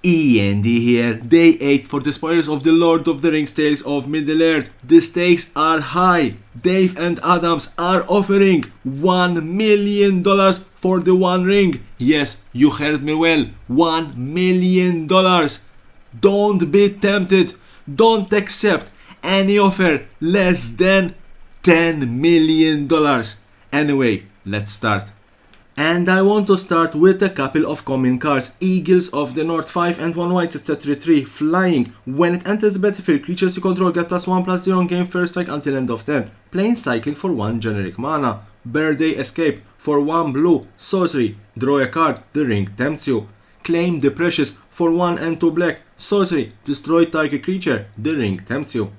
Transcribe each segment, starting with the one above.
E.N.D here, day 8 for the spoilers of the Lord of the Rings Tales of Middle-earth. The stakes are high. Dave and Adams are offering $1 million for the One Ring. Yes, you heard me well, $1 million. Don't be tempted. Don't accept any offer less than $10 million. Anyway, let's start. And I want to start with a couple of common cards. Eagles of the North, 5 and 1 white, etc. 3, flying. When it enters the battlefield, creatures you control get +1/+0 on game first strike until end of turn. Plain cycling for 1 generic mana. Birthday Escape for 1 blue, sorcery. Draw a card, the ring tempts you. Claim the Precious for 1 and 2 black, sorcery. Destroy target creature, the ring tempts you.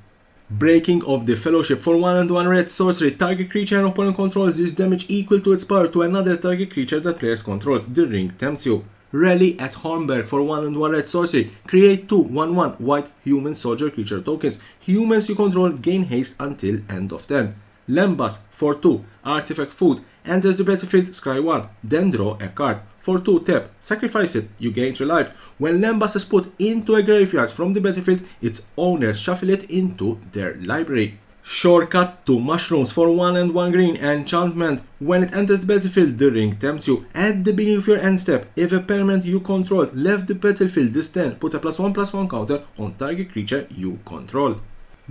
Breaking of the Fellowship for 1 and 1 red, sorcery. Target creature and opponent controls deals damage equal to its power to another target creature that players controls. The ring tempts you. Rally at Hornberg for 1 and 1 red, sorcery. Create 2 1/1 white human soldier creature tokens. Humans you control gain haste until end of turn. Lembas for 2, artifact food. Enters the battlefield, scry 1, then draw a card. For 2, tap, sacrifice it, you gain 3 life. When Lembas is put into a graveyard from the battlefield, its owners shuffle it into their library. Shortcut to Mushrooms for 1 and 1 green, enchantment. When it enters the battlefield, the ring tempts you. At the beginning of your end step, if a permanent you control left the battlefield this turn, put a +1/+1 counter on target creature you control.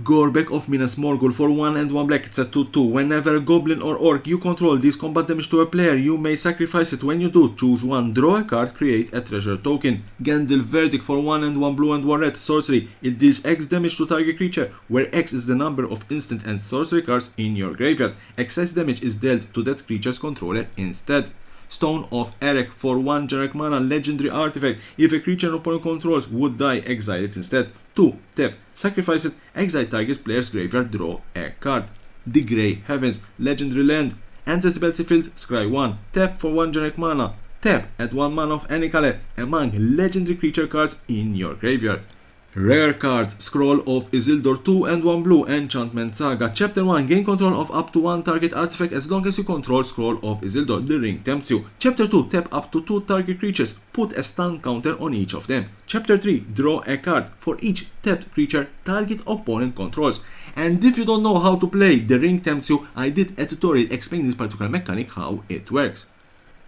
Gorbek of Minas Morgul for 1 and 1 black, it's a 2/2. Whenever a goblin or orc you control deals combat damage to a player, you may sacrifice it. When you do, choose 1, draw a card, create a treasure token. Gandil Verdict for 1 and 1 blue and 1 red, sorcery. It deals X damage to target creature, where X is the number of instant and sorcery cards in your graveyard. Excess damage is dealt to that creature's controller instead. Stone of Erech for 1 generic mana, legendary artifact. If a creature an opponent controls would die, exile it instead. 2, tap, sacrifice it, exile target player's graveyard, draw a card. The Grey Heavens, legendary land. Enters the battlefield, scry 1, tap for 1 generic mana. Tap, add 1 mana of any color among legendary creature cards in your graveyard. Rare cards, Scroll of Isildur, 2 and 1 blue, Enchantment Saga. Chapter 1, gain control of up to 1 target artifact as long as you control Scroll of Isildur, the ring tempts you. Chapter 2, tap up to 2 target creatures, put a stun counter on each of them. Chapter 3, draw a card. For each tapped creature target opponent controls. And if you don't know how to play the ring tempts you, I did a tutorial explaining this particular mechanic, how it works.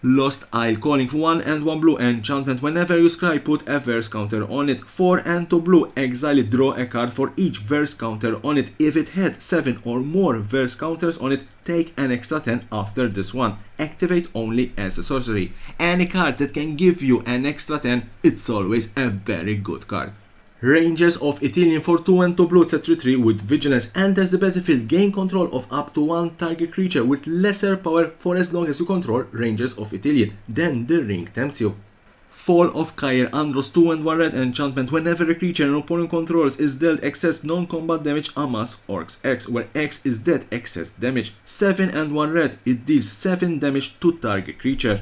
Lost Isle Calling, 1 and 1 blue, enchantment. Whenever you scry, put a verse counter on it. 4 and 2 blue, exile it, draw a card for each verse counter on it. If it had 7 or more verse counters on it, take an extra 10 after this one. Activate only as a sorcery. Any card that can give you an extra 10, it's always a very good card. Rangers of Ithilien for 2 and 2 blue, it's a 3/3 with vigilance. Enters the battlefield, gain control of up to 1 target creature with lesser power for as long as you control Rangers of Ithilien. Then the ring tempts you. Fall of Kair Andros, 2 and 1 red, enchantment. Whenever a creature an opponent controls is dealt excess non-combat damage, amass Orcs X, where X is dead excess damage. 7 and 1 red, it deals 7 damage to target creature.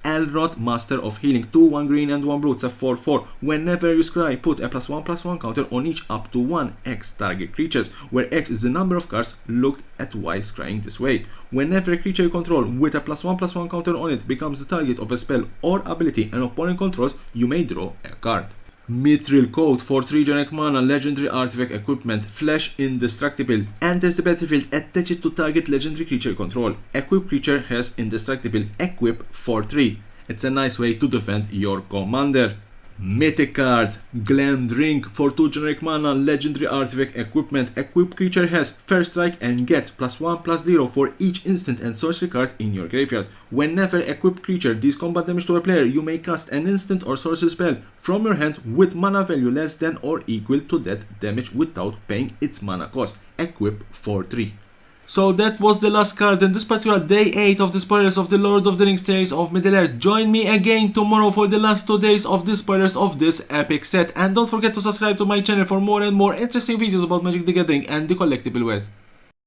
Elrod, Master of Healing, 2 1 green and 1 blue, it's a 4/4. Whenever you scry, put a +1/+1 counter on each up to 1 X target creatures, where X is the number of cards looked at while scrying this way. Whenever a creature you control with a +1/+1 counter on it becomes the target of a spell or ability an opponent controls, you may draw a card. Mithril Coat for 3 generic mana, legendary artifact equipment. Flash Indestructible. Enters the battlefield, attach it to target legendary creature control. Equip creature has Indestructible. Equip for 3. It's a nice way to defend your commander. Mythic cards, Gland Ring for 2 generic mana, legendary artifact equipment. Equip creature has first strike and gets +1/+0 for each instant and sorcery card in your graveyard. Whenever equipped creature deals combat damage to a player, you may cast an instant or sorcery spell from your hand with mana value less than or equal to that damage without paying its mana cost. Equip for 3. So that was the last card in this particular day 8 of the spoilers of the Lord of the Rings Tales of Middle-earth. Join me again tomorrow for the last 2 days of the spoilers of this epic set. And don't forget to subscribe to my channel for more and more interesting videos about Magic the Gathering and the collectible world.